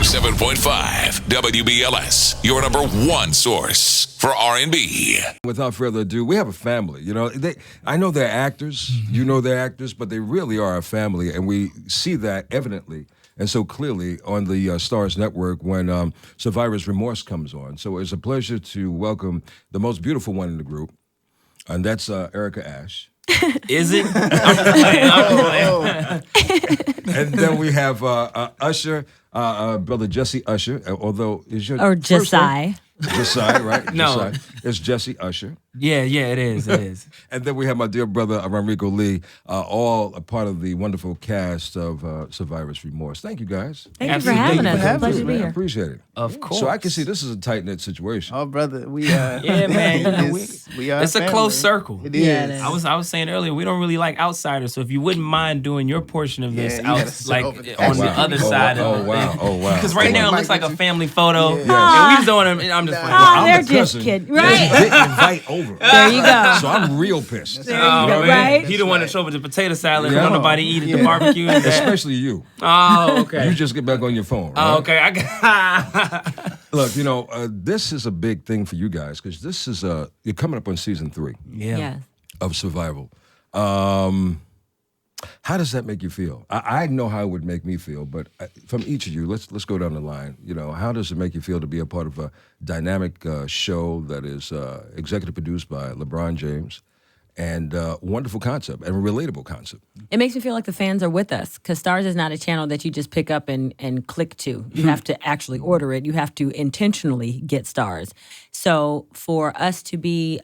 107.5 WBLS, your number one source for R&B. Without further ado, we have a family. You know, I know they're actors. You know they're actors, but they really are a family, and we see that evidently and so clearly on the Starz Network when Survivor's Remorse comes on. So it's a pleasure to welcome the most beautiful one in the group, and that's Erica Ash. Is it? I'm just playing. And then we have Usher, brother Jesse Usher, although is your Or first name? Jessai. Jessai, right? No. Jessai. It's Jesse Usher. Yeah, it is. And then we have my dear brother, Enrico Lee, all a part of the wonderful cast of Survivor's Remorse. Thank you, guys. Thank you for Absolutely. having Thank us. you for It's a pleasure to be I here. appreciate it. Of course. So I can see this is a tight-knit situation. Oh, brother, we Yeah, man. You know, we are it's a family. close circle. It is. Yeah, it is. I was saying earlier, we don't really like outsiders. So if you wouldn't mind doing your portion of this Yeah, you gotta sit like over there. on the Wow. other side Oh, of wow. Oh, wow. Because right now it looks like a family photo. Yeah. And we just don't want to. I'm just playing. Oh, I'm they're the just cousin. kidding. They Right? didn't invite over. There you go. So I'm real pissed. There you Oh, go. man. Right? He the one that showed up with the potato salad. Yeah. Don't nobody eat at the barbecue. Especially you. Oh, okay. You just get back on your phone, right? Oh, okay. I got. Look, you know, this is a big thing for you guys because this is you're coming up on season 3 Yeah. Yes. of Survival. How does that make you feel? I know how it would make me feel, but from each of you, let's go down the line. You know, how does it make you feel to be a part of a dynamic show that is executive produced by LeBron James, and wonderful concept and a relatable concept? It makes me feel like the fans are with us because Starz is not a channel that you just pick up and click to. You have to actually order it. You have to intentionally get Starz. So for us to be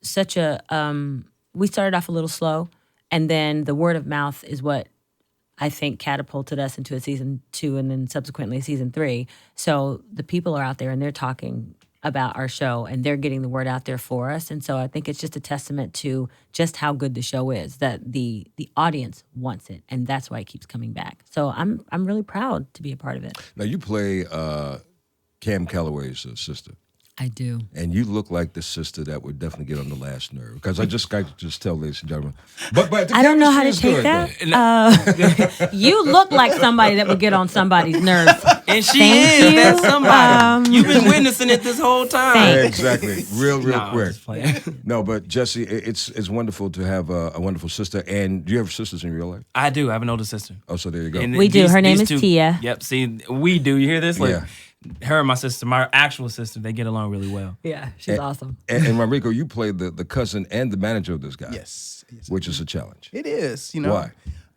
such a, we started off a little slow, and then the word of mouth is what I think catapulted us into a season 2 and then subsequently season 3. So the people are out there and they're talking about our show and they're getting the word out there for us. And so I think it's just a testament to just how good the show is, that the audience wants it, and that's why it keeps coming back. So I'm really proud to be a part of it. Now, you play Cam Calloway's sister. I do. And you look like the sister that would definitely get on the last nerve. Because I just got to just tell, ladies and gentlemen. But the I don't know how to chemistry is take good, that. You look like somebody that would get on somebody's nerves. And she Thank is. you. That's somebody. You've been witnessing it this whole time. though. Thanks. Exactly. Real Nah, I'm quick. just playing. No, but Jesse, it's wonderful to have a wonderful sister. And do you have sisters in real life? I do. I have an older sister. Oh, so there you go. And We do. Her name these is two- Tia. Yep. See, we do. You hear this? Like, Yeah. her and my sister, my actual sister, they get along really well. Yeah, she's awesome. And Enrico, you played the cousin and the manager of this guy. Yes. Which is a challenge. It is. You know. Why?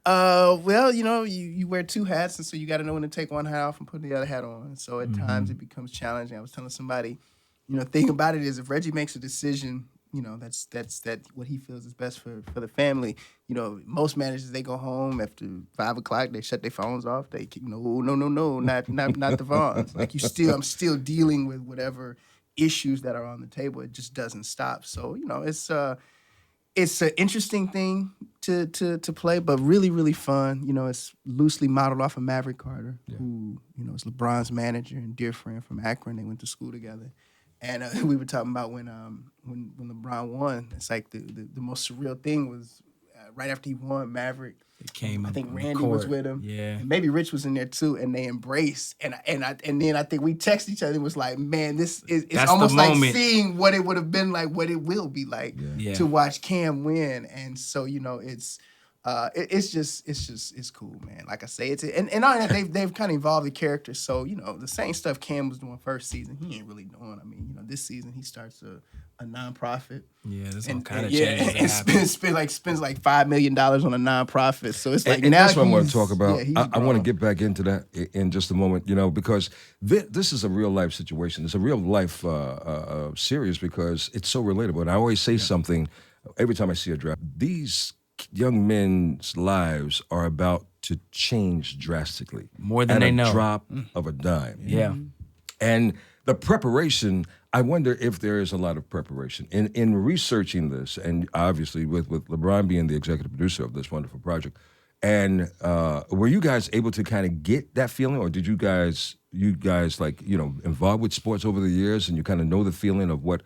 Well, you know, you wear 2 hats, and so you got to know when to take one hat off and put the other hat on. So at times it becomes challenging. I was telling somebody, you know, the thing about it is if Reggie makes a decision, you know, that's what he feels is best for the family. You know, most managers, they go home after 5 o'clock, they shut their phones off. They, you know, no, not the Vaughns. Like I'm still dealing with whatever issues that are on the table. It just doesn't stop. So, you know, it's an interesting thing to play, but really, really fun. You know, it's loosely modeled off of Maverick Carter, who, you know, is LeBron's manager and dear friend from Akron. They went to school together. And we were talking about when LeBron won. It's like the most surreal thing was right after he won, Maverick. It came. I think on the Randy was court. with him. Yeah. And maybe Rich was in there too, and they embraced. And then I think we texted each other and was like, man, it's That's almost the like moment. seeing what it would have been like, what it will be like Yeah. to watch Cam win. And so, you know, it's cool, man. Like I say, and not only that, they've kind of evolved the character. So, you know, the same stuff Cam was doing first season, he ain't really doing. I mean, you know, this season he starts a nonprofit. Yeah, there's all And, kind of and, changes and that happen. spends like $5 million on a nonprofit. So it's like And now that's what I want he's- to talk about. yeah, he's I want to grown. get back into that in just a moment, you know, because this is a real life situation. It's a real life series because it's so relatable. And I always say something every time I see a draft. These young men's lives are about to change drastically. More than at they a know. drop of a dime. Yeah. And the preparation, I wonder if there is a lot of preparation. In researching this, and obviously with LeBron being the executive producer of this wonderful project, and were you guys able to kind of get that feeling, or did you guys like, you know, involved with sports over the years and you kind of know the feeling of what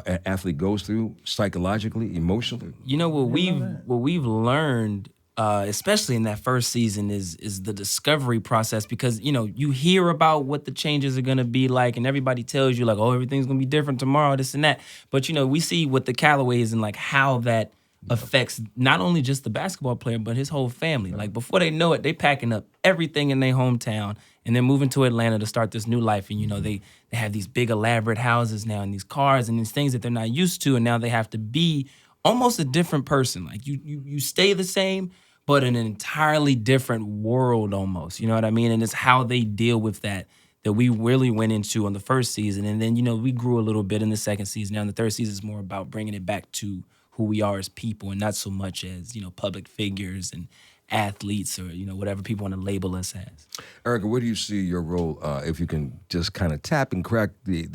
an athlete goes through psychologically, emotionally? You know what we've learned especially in that first season, is the discovery process, because you hear about what the changes are gonna be like, and everybody tells you like, oh, everything's gonna be different tomorrow, this and that. But we see what the Callaways and like how that affects not only just the basketball player but his whole family. Like before they know it, they packing up everything in their hometown and they're moving to Atlanta to start this new life. And they have these big elaborate houses now and these cars and these things that they're not used to, and now they have to be almost a different person. Like you stay the same, but in an entirely different world almost. You know what I mean? And it's how they deal with that we really went into on the first season. And then, we grew a little bit in the second season. Now in the third season is more about bringing it back to who we are as people and not so much as, public figures and athletes or, whatever people want to label us as. Erica, where do you see your role, if you can just kind of tap and crack the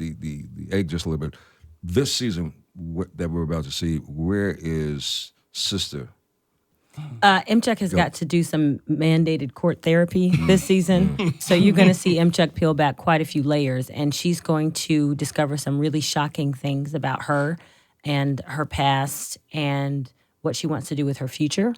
egg just a little bit? This season that we're about to see, where is Sister? Mchuk has got to do some mandated court therapy this season. So you're going to see Mchuk peel back quite a few layers, and she's going to discover some really shocking things about her and her past and what she wants to do with her future.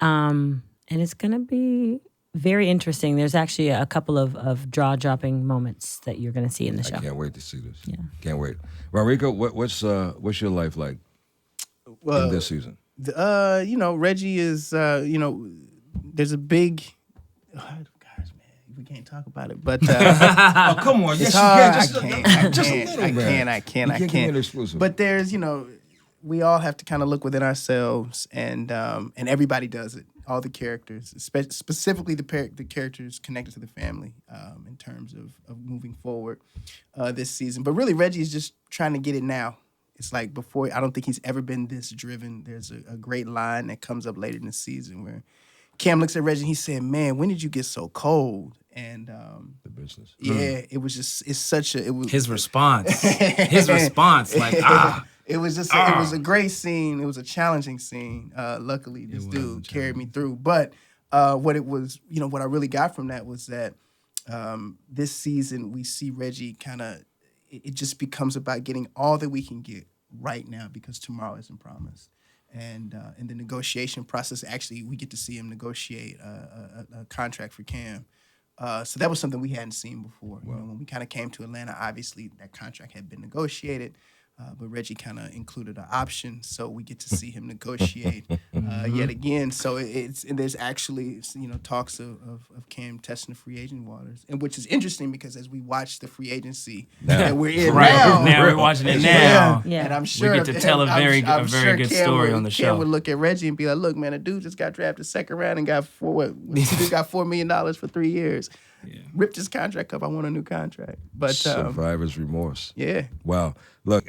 And it's going to be very interesting. There's actually a couple of jaw-dropping moments that you're going to see in the show. I can't wait to see this. Yeah. Can't wait. Rodrigo, what's your life like in this season? Reggie is, there's a big, gosh, man, we can't talk about it, but Oh, come on. Yes, you can. Just a little, man. I can't. Give me an exclusive. But there's, we all have to kind of look within ourselves, and everybody does it. All the characters, specifically the characters connected to the family, in terms of moving forward this season. But really, Reggie is just trying to get it now. It's like before, I don't think he's ever been this driven. There's a great line that comes up later in the season where Cam looks at Reggie and he said, "Man, when did you get so cold?" And the business. Yeah, it was just, it was his response. Like, It was just, it was a great scene. It was a challenging scene. Luckily, this dude carried me through. But what it was, what I really got from that was that this season we see Reggie kind of, it just becomes about getting all that we can get right now because tomorrow isn't promised. And in the negotiation process, actually, we get to see him negotiate a contract for Cam. So that was something we hadn't seen before. Wow. When we kind of came to Atlanta, obviously that contract had been negotiated, but Reggie kind of included an option, so we get to see him negotiate yet again. So there's actually talks of Cam testing the free agent waters, and which is interesting because as we watch the free agency that we're in now we're watching it now. Yeah. And I'm sure we get to tell a very good Cam story on the show. Cam would look at Reggie and be like, "Look, man, a dude just got drafted second round and got $4 million for 3 years." Yeah. Ripped his contract up. I want a new contract. But survivor's remorse. Yeah. Wow. Look,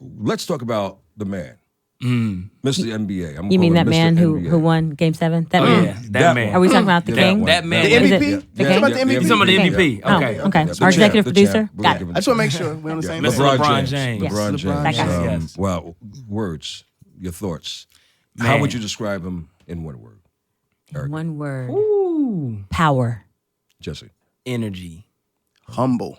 let's talk about the man, Mr. NBA. You mean that man who won Game 7? That man. Yeah, that man. Are we talking about the king? That man. The MVP. The king? About the MVP. Some of the MVP. Okay. Okay. Our executive producer. Got it. I just want to make sure we're on the same page. LeBron James. LeBron James. Yes. Wow. Words. Your thoughts. Man. How would you describe him in one word? In one word. Ooh. Power. Jesse. Energy. Humble.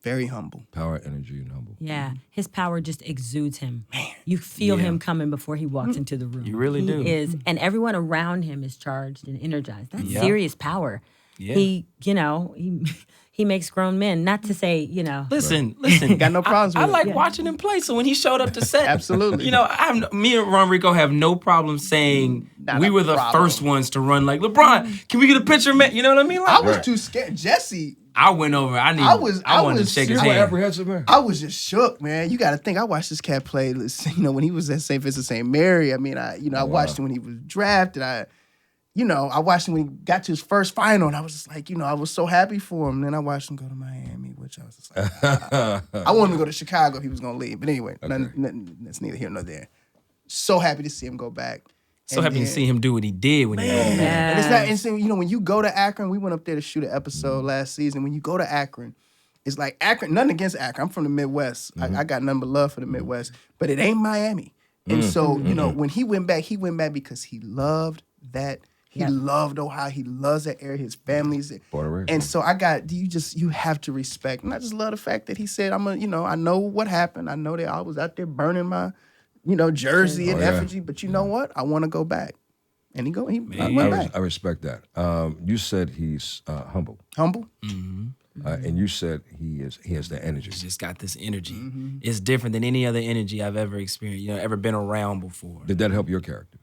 Very humble. Power, energy, and humble. Yeah. His power just exudes him. Man. You feel him coming before he walks into the room. You really do. He is. And everyone around him is charged and energized. That's Yeah. serious power. Yeah. He makes grown men, not to say, Listen. Got no problems with I it. like watching him play. So when he showed up to set, Absolutely. Me and Ron Rico have no problem saying Not we a were the problem. first ones to run. Like, LeBron, can we get a picture, man? You know what I mean? Like, I was too scared. Jesse, I went over. I wanted to shake his You were hand. apprehensive, man. I was just shook, man. You got to think. I watched this cat play. When he was at St. Vincent St. Mary. I mean, I watched him when he was drafted. I watched him when he got to his first final, and I was just like, I was so happy for him. And then I watched him go to Miami, which I was just like, I wanted him to go to Chicago if he was going to leave. But anyway, that's neither here nor there. So happy to see him go back. So happy to see him do what he did when he was Man. there. And it's not insane. When you go to Akron, we went up there to shoot an episode last season. When you go to Akron, it's like Akron, nothing against Akron. I'm from the Midwest. I got nothing but love for the Midwest. But it ain't Miami. And so, when he went back because he loved that. He loved Ohio. He loves that area. His family's there. And so you have to respect. And I just love the fact that he said, I know what happened. I know that I was out there burning my, jersey and effigy. But you know what? I want to go back. And he went back. I respect that. You said he's humble, Humble. and you said he has the energy. He's just got this energy. It's different than any other energy I've ever experienced, ever been around before. Did that help your character?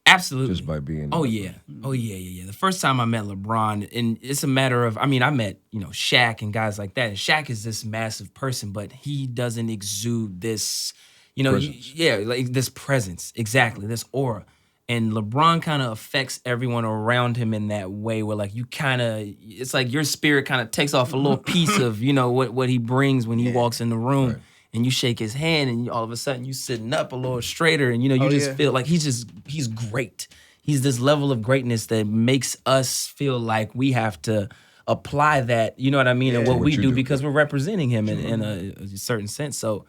Absolutely. Just by being. Oh yeah. The first time I met LeBron, and it's a matter of, I met, Shaq and guys like that. And Shaq is this massive person, but he doesn't exude this, Presence. like this presence, exactly, this aura. And LeBron kind of affects everyone around him in that way where like it's like your spirit kind of takes off a little piece of, what he brings when he walks in the room. Right. And you shake his hand, and all of a sudden you sitting up a little straighter, and you just feel like he's great. He's this level of greatness that makes us feel like we have to apply that, you know what I mean, and what we do because we're representing him in a certain sense. So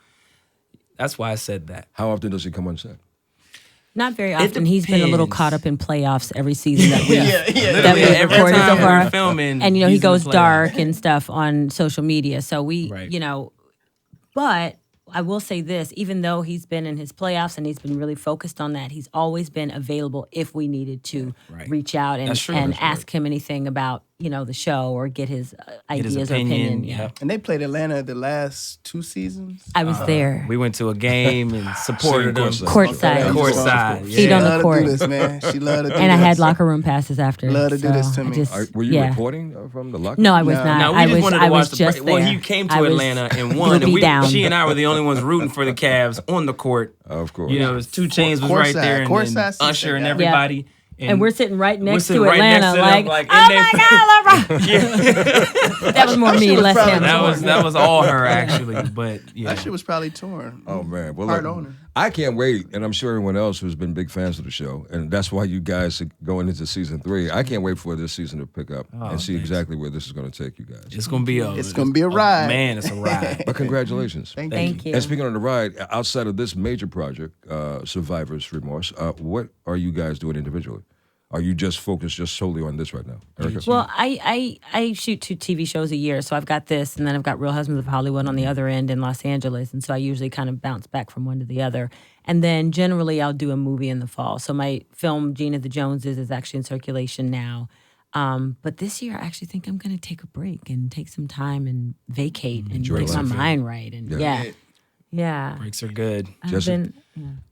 that's why I said that. How often does he come on set? Not very often. He's been a little depends. caught up in playoffs every season that we that we Every recorded so time far. we're filming, And he he's in goes the playoffs. dark and stuff on social media. So we, Right. but I will say this, even though he's been in his playoffs and he's been really focused on that, he's always been available if we needed to Right. reach out and, That's true. and That's ask him anything about, the show or get his Get ideas his or opinion. yeah. And they played Atlanta the last 2 seasons. I was there. We went to a game and supported them. Courtside. Courtside. Feet on the Yeah. court. She love to do this, man. She love to do And I this. had locker room passes after. Love to do this to I me. just- Were you yeah. reporting from the locker? No, I was No. not. No, we I just was, wanted I to was watch the just Well, there. he came to I was Atlanta and won, and be down. she and I were the only ones rooting for the Cavs on the court. Of course. It was 2 Chainz was right Courtside. there, and Courtside then seats Usher they and got. everybody. And we're sitting right next sitting to right Atlanta, next to them, like, like, and oh they- my God, LeBron. That was more me, was less probably him. that was all her actually, but yeah. That shit was probably torn. Oh man, well Hard look, owner. I can't wait, and I'm sure everyone else who's been big fans of the show, and that's why you guys are going into season 3. I can't wait for this season to pick up and see exactly where this is going to take you guys. It's gonna be a ride. Man, it's a ride. But congratulations. Thank you. And speaking of the ride, outside of this major project, Survivor's Remorse, what are you guys doing individually? Are you just focused solely on this right now, Erica? Well, I shoot 2 TV shows a year, so I've got this, and then I've got Real Husbands of Hollywood on the other end in Los Angeles, and so I usually kind of bounce back from one to the other. And then generally I'll do a movie in the fall. So my film, Gina the Joneses, is actually in circulation now. But this year I actually think I'm going to take a break and take some time and vacate and Enjoy get my life. mind right. And yeah. Breaks are good. I've Jesse? been,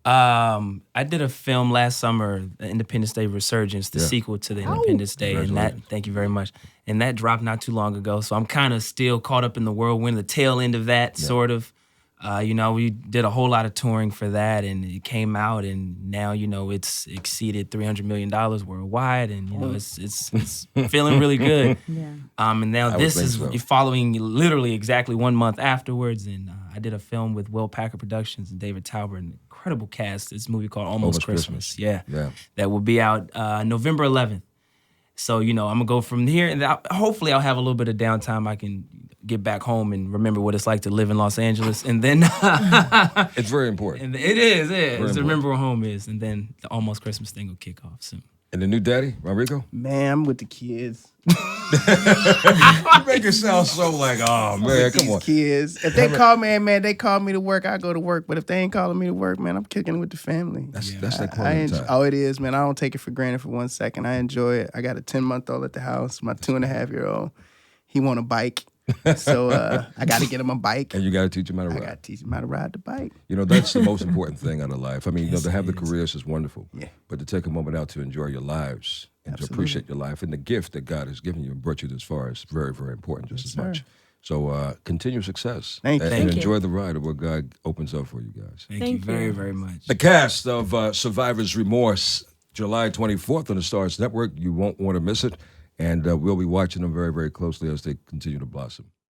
I did a film last summer, the Independence Day Resurgence, the sequel to the Independence Day, and that. Congratulations. Thank you very much. And that dropped not too long ago, so I'm kind of still caught up in the whirlwind, the tail end of that, sort of. We did a whole lot of touring for that, and it came out, and now it's exceeded $300 million worldwide, and it's feeling really good. And now I this would is think so. following literally exactly 1 month afterwards, and I did a film with Will Packer Productions and David Tauber, an incredible cast. This movie called Almost Christmas. Yeah, that will be out November 11th. So I'm gonna go from here, and hopefully I'll have a little bit of downtime. I can get back home and remember what it's like to live in Los Angeles, and then It's very important. and it is, yeah, Very to remember where home is, and then the Almost Christmas thing will kick off soon. And the new daddy, Rodrigo? Man, I'm with the kids. You make it sound so like, oh man, come These on. kids. If they call me, man, they call me to work, I go to work. But if they ain't calling me to work, man, I'm kicking it with the family. That's that I quality time. Oh, it is, man. I don't take it for granted for 1 second. I enjoy it. I got a 10-month-old at the house. My 2.5-year-old, he want a bike. So I got to get him a bike. And you got to teach him how to I ride. got to teach him how to ride the bike. That's the most important thing out of life. I mean, to have the it is. careers is wonderful. Yeah. But to take a moment out to enjoy your lives and to appreciate your life and the gift that God has given you and brought you this far is very, very important just as much. So continue success. Thank you. And Thank you. enjoy the ride of what God opens up for you guys. Thank you Thank very, you. very much. The cast of Survivor's Remorse, July 24th on the Stars Network. You won't want to miss it. And we'll be watching them very, very closely as they continue to blossom.